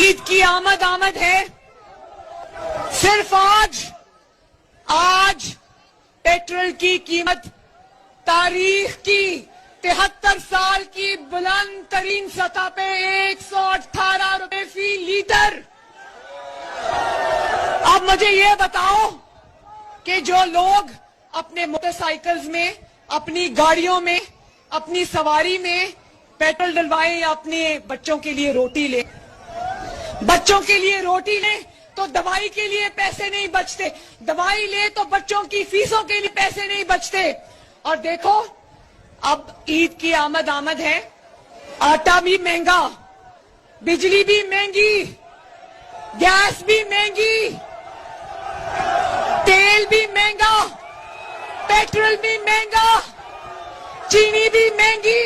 عید کی آمد ہے. صرف آج پیٹرول کی قیمت تاریخ کی 73 سال کی بلند ترین سطح پہ 118 روپے فی لیٹر. اب مجھے یہ بتاؤ کہ جو لوگ اپنے موٹر سائیکلز میں، اپنی گاڑیوں میں، اپنی سواری میں پیٹرول ڈلوائیں یا اپنے بچوں کے لیے روٹی لیں، تو دوائی کے لیے پیسے نہیں بچتے، دوائی لے تو بچوں کی فیسوں کے لیے پیسے نہیں بچتے. اور دیکھو اب عید کی آمد ہے، آٹا بھی مہنگا، بجلی بھی مہنگی، گیس بھی مہنگی، تیل بھی مہنگا، پیٹرول بھی مہنگا، چینی بھی مہنگی.